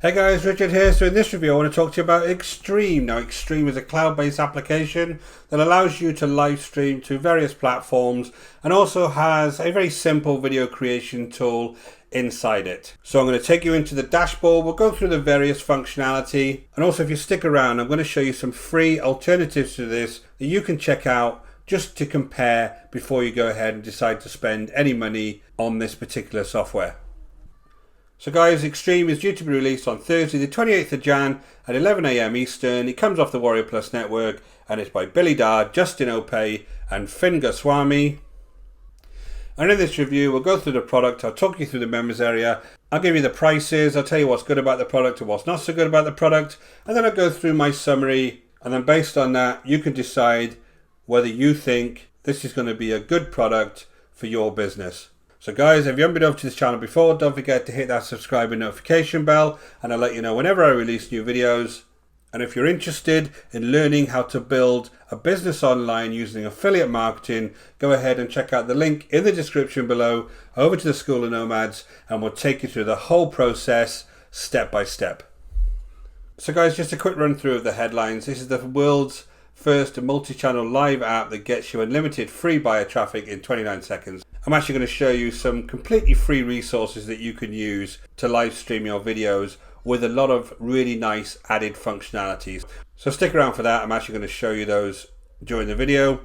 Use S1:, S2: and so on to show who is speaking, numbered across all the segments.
S1: Hey guys, Richard here. So in this review I want to talk to you about Xtreme. Now Xtreme is a cloud-based application that allows you to live stream to various platforms and also has a very simple video creation tool inside it. So I'm going to take you into the dashboard, we'll go through the various functionality, and also if you stick around I'm going to show you some free alternatives to this that you can check out just to compare before you go ahead and decide to spend any money on this particular software. So guys, Xtreme is due to be released on Thursday the 28th of Jan at 11 AM Eastern. It comes off the Warrior Plus network and it's by Billy Dar, Justin Opay and Finn Goswami. And in this review we'll go through the product, I'll talk you through the members area, I'll give you the prices, I'll tell you what's good about the product and what's not so good about the product, and then I'll go through my summary, and then based on that you can decide whether you think this is going to be a good product for your business. So guys, if you haven't been over to this channel before, don't forget to hit that subscribe and notification bell and I'll let you know whenever I release new videos. And if you're interested in learning how to build a business online using affiliate marketing, go ahead and check out the link in the description below over to the School of Nomads and we'll take you through the whole process step by step. So guys, just a quick run through of the headlines. This is the world's first multi-channel live app that gets you unlimited free buyer traffic in 29 seconds. I'm actually going to show you some completely free resources that you can use to live stream your videos with a lot of really nice added functionalities. So stick around for that. I'm actually going to show you those during the video.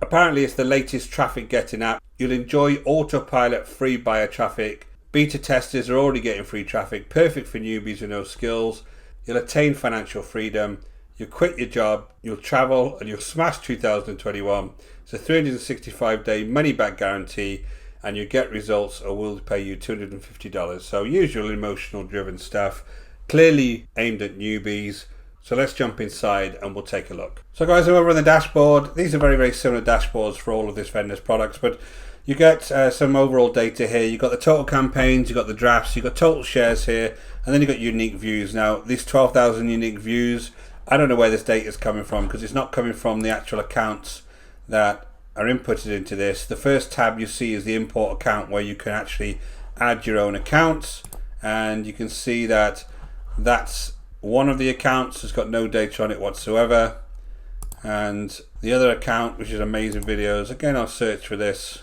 S1: Apparently it's the latest traffic getting app. You'll enjoy AutoPilot free buyer traffic. Beta testers are already getting free traffic, perfect for newbies with no skills. You'll attain financial freedom. You'll quit your job, you'll travel, and you'll smash 2021. It's a 365-day money-back guarantee, and you get results or we'll pay you $250. So usual emotional-driven stuff, clearly aimed at newbies. So let's jump inside and we'll take a look. So guys, I'm over on the dashboard. These are very, very similar dashboards for all of this vendor's products, but you get some overall data here. You've got the total campaigns, you've got the drafts, you've got total shares here, and then you've got unique views. Now, these 12,000 unique views, I don't know where this data is coming from because it's not coming from the actual accounts that are inputted into this. The first tab you see is the import account where you can actually add your own accounts, and you can see that that's one of the accounts has got no data on it whatsoever, and the other account, which is Amazing Videos, again I'll search for this,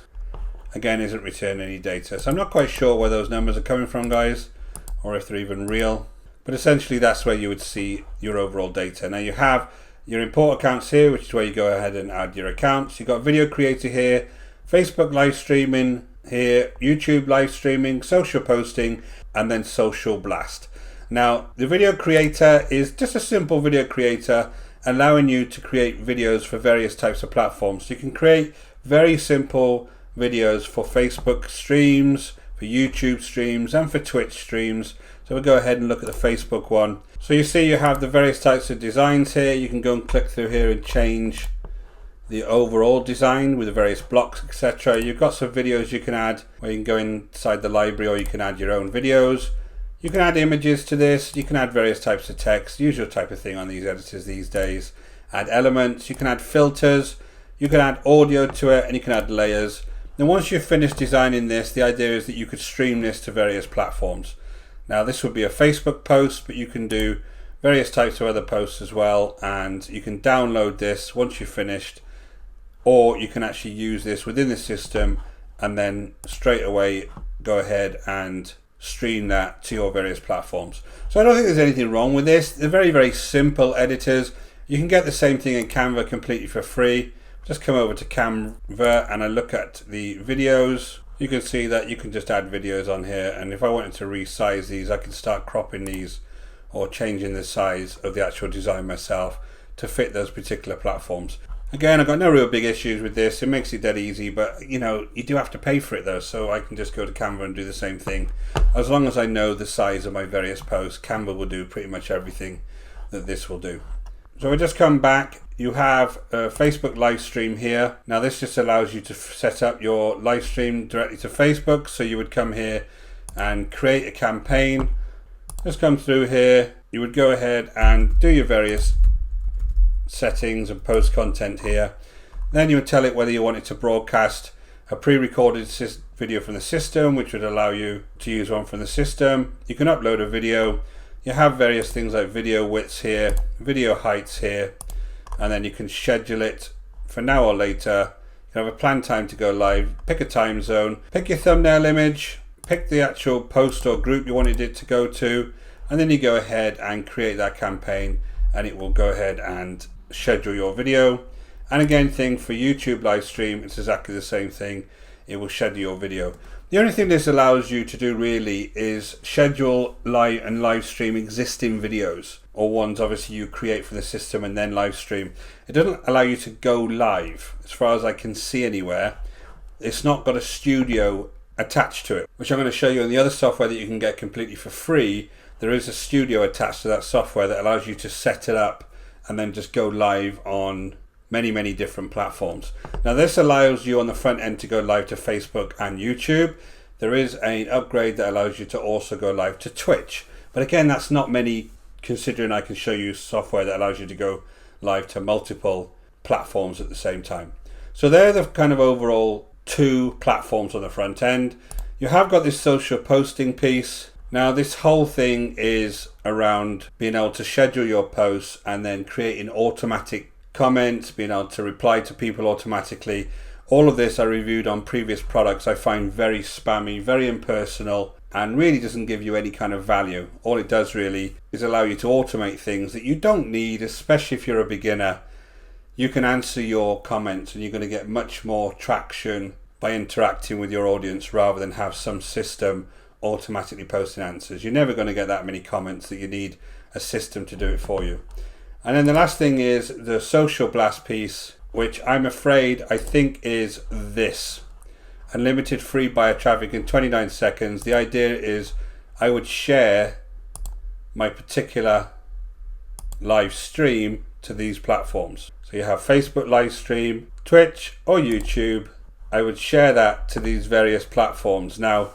S1: again isn't returning any data. So I'm not quite sure where those numbers are coming from, guys, or if they're even real. But essentially that's where you would see your overall data. Now you have your import accounts here, which is where you go ahead and add your accounts. You've got video creator here, Facebook live streaming here, YouTube live streaming, social posting, and then social blast. Now the video creator is just a simple video creator allowing you to create videos for various types of platforms. So you can create very simple videos for Facebook streams, for YouTube streams, and for Twitch streams. So we'll go ahead and look at the Facebook one. So you see you have the various types of designs here. You can go and click through here and change the overall design with the various blocks, etc. You've got some videos you can add where you can go inside the library, or you can add your own videos. You can add images to this. You can add various types of text, usual type of thing on these editors these days. Add elements. You can add filters. You can add audio to it, and you can add layers. Then once you've finished designing this, the idea is that you could stream this to various platforms. Now this would be a Facebook post, but you can do various types of other posts as well, and you can download this once you've finished, or you can actually use this within the system and then straight away go ahead and stream that to your various platforms. So I don't think there's anything wrong with this. They're very, very simple editors. You can get the same thing in Canva completely for free. Just come over to Canva and I look at the videos. You can see that you can just add videos on here, and if I wanted to resize these I can start cropping these or changing the size of the actual design myself to fit those particular platforms. Again, I've got no real big issues with this. It makes it dead easy, but you know, you do have to pay for it though, so I can just go to Canva and do the same thing. As long as I know the size of my various posts, Canva will do pretty much everything that this will do. So we just come back. You have a Facebook live stream here. Now this just allows you to set up your live stream directly to Facebook. So you would come here and create a campaign. Just come through here. You would go ahead and do your various settings and post content here. Then you would tell it whether you want it to broadcast a pre-recorded video from the system, which would allow you to use one from the system. You can upload a video, You have various things like video widths here, video heights here, and then you can schedule it for now or later. You have a planned time to go live, pick a time zone, pick your thumbnail image, pick the actual post or group you wanted it to go to, and then you go ahead and create that campaign, and it will go ahead and schedule your video. And again, thing for YouTube live stream, it's exactly the same thing. It will schedule your video. The only thing this allows you to do really is schedule live and live stream existing videos, or ones obviously you create for the system and then live stream. It doesn't allow you to go live, as far as I can see anywhere. It's not got a studio attached to it, which I'm going to show you in the other software that you can get completely for free. There is a studio attached to that software that allows you to set it up and then just go live on many different platforms. Now this allows you on the front end to go live to Facebook and YouTube. There is an upgrade that allows you to also go live to Twitch, but again, that's not many, considering I can show you software that allows you to go live to multiple platforms at the same time. So they're the kind of overall two platforms on the front end. You have got this social posting piece. Now this whole thing is around being able to schedule your posts and then creating automatic comments, being able to reply to people automatically. All of this I reviewed on previous products. I find very spammy, very impersonal, and really doesn't give you any kind of value. All it does really is allow you to automate things that you don't need, especially if you're a beginner. You can answer your comments and you're going to get much more traction by interacting with your audience rather than have some system automatically posting answers. You're never going to get that many comments that you need a system to do it for you. And then the last thing is the social blast piece, which I'm afraid I think is this. Unlimited free buyer traffic in 29 seconds. The idea is I would share my particular live stream to these platforms. So you have Facebook live stream, Twitch or YouTube. I would share that to these various platforms. Now,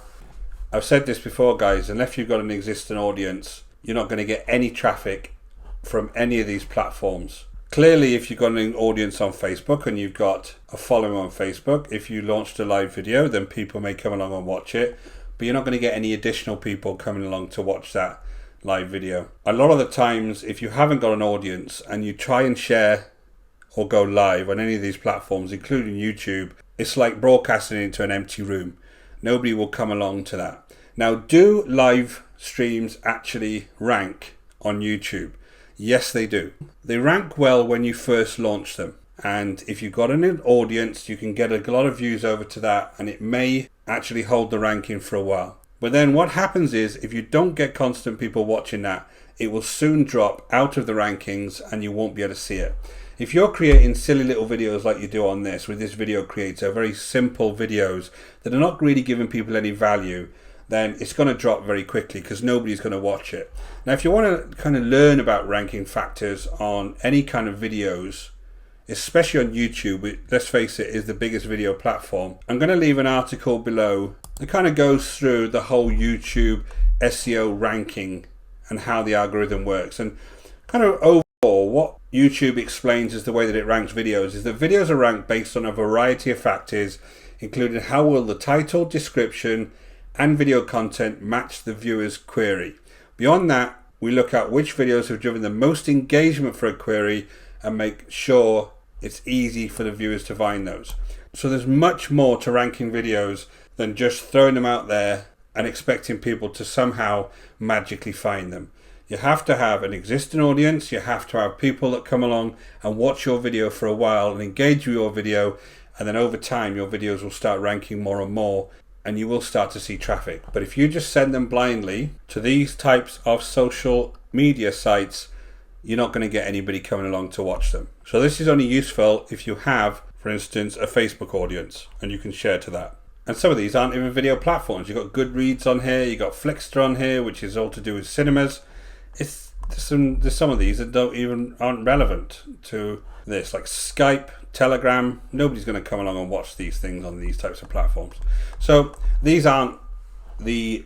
S1: I've said this before, guys, unless you've got an existing audience, you're not going to get any traffic from any of these platforms. Clearly, if you've got an audience on Facebook and you've got a following on Facebook, if you launched a live video, then people may come along and watch it, but you're not going to get any additional people coming along to watch that live video. A lot of the times, if you haven't got an audience and you try and share or go live on any of these platforms, including YouTube, it's like broadcasting into an empty room. Nobody will come along to that. Now, do live streams actually rank on YouTube? Yes, they do. They rank well when you first launch them. And if you've got an audience, you can get a lot of views over to that, and it may actually hold the ranking for a while. But then what happens is, if you don't get constant people watching that, it will soon drop out of the rankings and you won't be able to see it. If you're creating silly little videos like you do on this, with this video creator, very simple videos that are not really giving people any value, then it's going to drop very quickly because nobody's going to watch it. Now, if you want to kind of learn about ranking factors on any kind of videos, especially on YouTube, which, let's face it, is the biggest video platform, I'm going to leave an article below that kind of goes through the whole YouTube SEO ranking and how the algorithm works. And kind of overall, what YouTube explains as the way that it ranks videos is that videos are ranked based on a variety of factors, including how will the title, description, and video content match the viewer's query. Beyond that, we look at which videos have driven the most engagement for a query and make sure it's easy for the viewers to find those. So there's much more to ranking videos than just throwing them out there and expecting people to somehow magically find them. You have to have an existing audience, you have to have people that come along and watch your video for a while and engage with your video, and then over time your videos will start ranking more and more, and you will start to see traffic. But if you just send them blindly to these types of social media sites, you're not going to get anybody coming along to watch them. So this is only useful if you have, for instance, a Facebook audience, and you can share to that. And some of these aren't even video platforms. You've got Goodreads on here, you've got Flickster on here, which is all to do with cinemas. There's some of these that aren't relevant to this, like Skype, Telegram. Nobody's going to come along and watch these things on these types of platforms. So these aren't the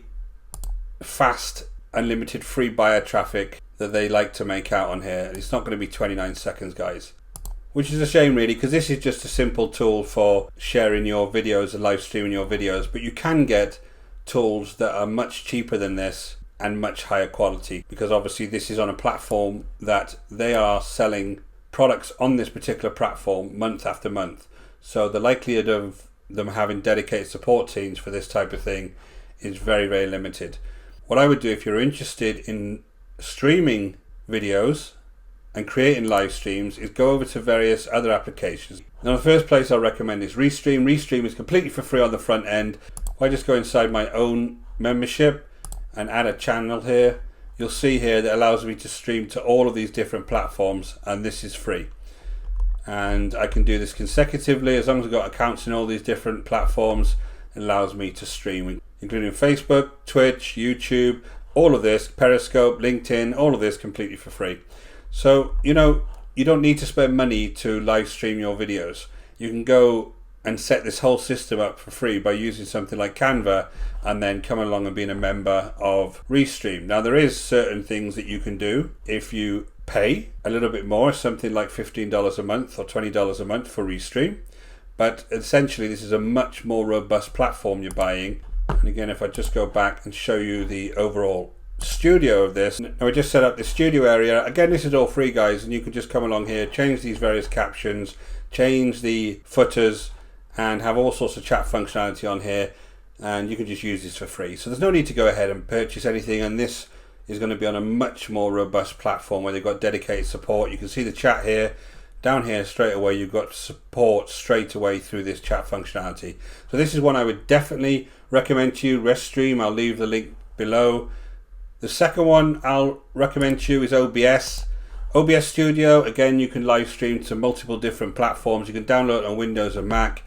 S1: fast, unlimited free buyer traffic that they like to make out on here. It's not going to be 29 seconds, guys. Which is a shame, really, because this is just a simple tool for sharing your videos and live streaming your videos. But you can get tools that are much cheaper than this and much higher quality, because obviously this is on a platform that they are selling products on this particular platform month after month. So the likelihood of them having dedicated support teams for this type of thing is very, very limited. What I would do if you're interested in streaming videos and creating live streams is go over to various other applications. Now the first place I'll recommend is Restream. Restream is completely for free on the front end. If I just go inside my own membership and add a channel here, you'll see here that allows me to stream to all of these different platforms, and this is free. And I can do this consecutively as long as I've got accounts in all these different platforms. It allows me to stream, including Facebook, Twitch, YouTube, all of this, Periscope, LinkedIn, all of this completely for free. So, you don't need to spend money to live stream your videos. You can go and set this whole system up for free by using something like Canva, and then come along and being a member of Restream. Now there is certain things that you can do if you pay a little bit more, something like $15 a month or $20 a month for Restream. But essentially this is a much more robust platform you're buying. And again, if I just go back and show you the overall studio of this. Now we just set up the studio area. Again, this is all free, guys, and you can just come along here, change these various captions, change the footers, and have all sorts of chat functionality on here, and you can just use this for free. So there's no need to go ahead and purchase anything, and this is going to be on a much more robust platform where they've got dedicated support. You can see the chat here. Down here straight away you've got support straight away through this chat functionality. So this is one I would definitely recommend to you, Restream. I'll leave the link below. The second one I'll recommend to you is OBS. OBS Studio, again, you can live stream to multiple different platforms. You can download it on Windows and Mac.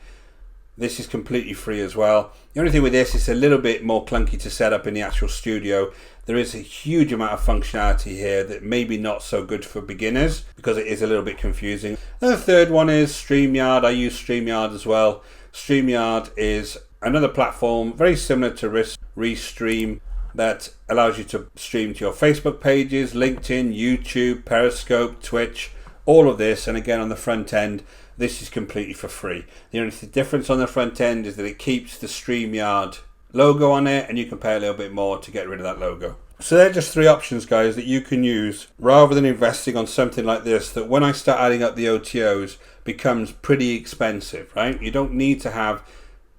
S1: This is completely free as well. The only thing with this is a little bit more clunky to set up in the actual studio. There is a huge amount of functionality here that maybe not so good for beginners because it is a little bit confusing. And the third one is StreamYard. I use StreamYard as well. StreamYard is another platform very similar to Restream that allows you to stream to your Facebook pages, LinkedIn, YouTube, Periscope, Twitch, all of this. And again, on the front end, this is completely for free. The only difference on the front end is that it keeps the StreamYard logo on it, and you can pay a little bit more to get rid of that logo. So they're just three options, guys, that you can use rather than investing on something like this that when I start adding up the OTOs becomes pretty expensive, right? You don't need to have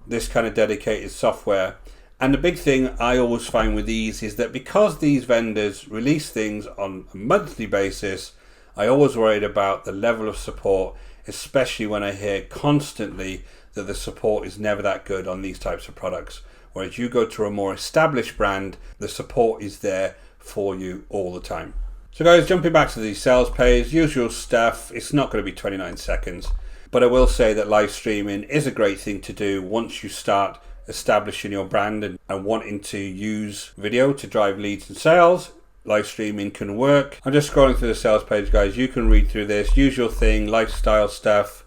S1: this kind of dedicated software. And the big thing I always find with these is that because these vendors release things on a monthly basis, I always worried about the level of support, especially when I hear constantly that the support is never that good on these types of products. Whereas you go to a more established brand, the support is there for you all the time. So guys, jumping back to the sales page, usual stuff, it's not going to be 29 seconds. But I will say that live streaming is a great thing to do once you start establishing your brand and wanting to use video to drive leads and sales. Live streaming can work. I'm just scrolling through the sales page, guys. You can read through this. Usual thing, lifestyle stuff.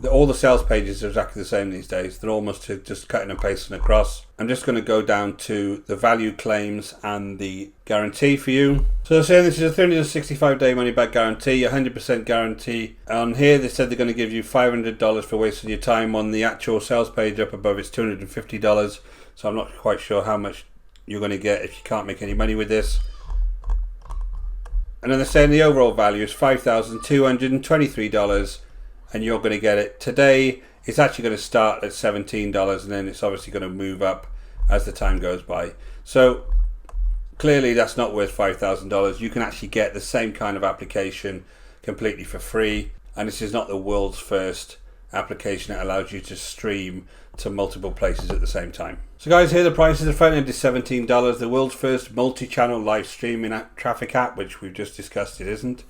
S1: All the sales pages are exactly the same these days. They're almost just cutting and pasting across. I'm just going to go down to the value claims and the guarantee for you. So they're saying this is a 365-day money-back guarantee, 100% guarantee. On here they said they're going to give you $500 for wasting your time. On the actual sales page up above it's $250. So I'm not quite sure how much you're going to get if you can't make any money with this. And then they're saying the overall value is $5,223. And you're going to get it today. It's actually going to start at $17, and then it's obviously going to move up as the time goes by. So clearly that's not worth $5,000. You can actually get the same kind of application completely for free, and this is not the world's first application that allows you to stream to multiple places at the same time. So guys, here are the prices. The front end is $17. The world's first multi-channel live streaming traffic app, which we've just discussed, it isn't.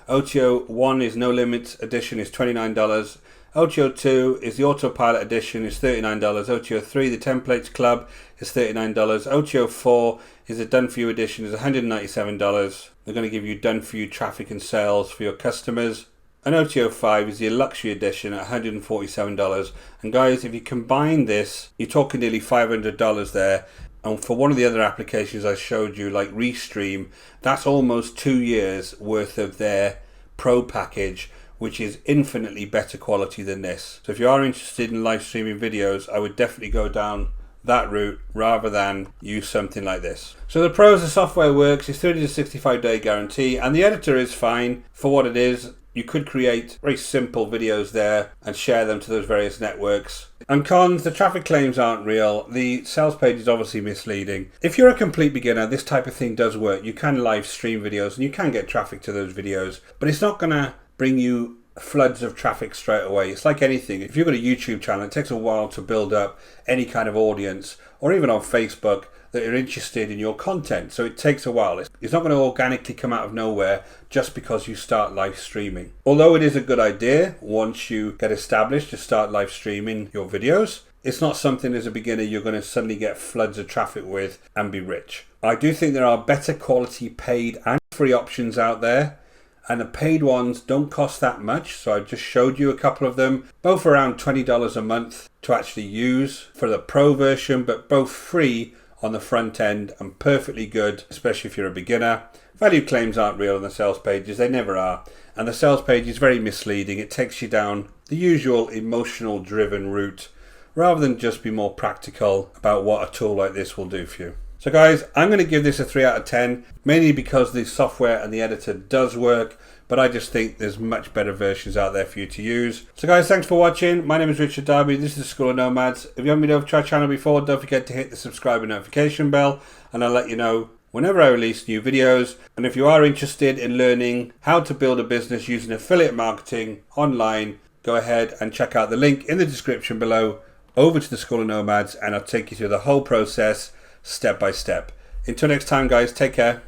S1: OTO 1 is No Limits Edition is $29. OTO 2 is the AutoPilot Edition is $39. OTO 3, the Templates Club, is $39. OTO 4 is the Done For You Edition is $197. They're going to give you done for you traffic and sales for your customers. And OTO 5 is the Luxury Edition at $147. And guys, if you combine this, you're talking nearly $500 there. And for one of the other applications I showed you, like Restream, that's almost 2 years worth of their Pro package, which is infinitely better quality than this. So if you are interested in live streaming videos, I would definitely go down that route rather than use something like this. So the pros, the software works, it's 30 to 65 day guarantee, and the editor is fine for what it is. You could create very simple videos there and share them to those various networks. And cons, the traffic claims aren't real. The sales page is obviously misleading. If you're a complete beginner, this type of thing does work. You can live stream videos and you can get traffic to those videos, but it's not going to bring you floods of traffic straight away. It's like anything. If you've got a YouTube channel, it takes a while to build up any kind of audience, or even on Facebook, that are interested in your content. So it takes a while. It's not going to organically come out of nowhere just because you start live streaming. Although it is a good idea once you get established to start live streaming your videos, it's not something as a beginner you're going to suddenly get floods of traffic with and be rich. I do think there are better quality paid and free options out there, and the paid ones don't cost that much. So I just showed you a couple of them, both around $20 a month to actually use for the pro version, but both free on the front end and perfectly good, especially if you're a beginner. Value claims aren't real on the sales pages, they never are. And the sales page is very misleading. It takes you down the usual emotional driven route rather than just be more practical about what a tool like this will do for you. So guys, I'm going to give this a 3 out of 10, mainly because the software and the editor does work, but I just think there's much better versions out there for you to use. So guys, thanks for watching. My name is Richard Darby. This is the School of Nomads. If you haven't been over to our channel before, don't forget to hit the subscribe and notification bell, and I'll let you know whenever I release new videos. And if you are interested in learning how to build a business using affiliate marketing online, go ahead and check out the link in the description below over to the School of Nomads, and I'll take you through the whole process step by step. Until next time guys, take care.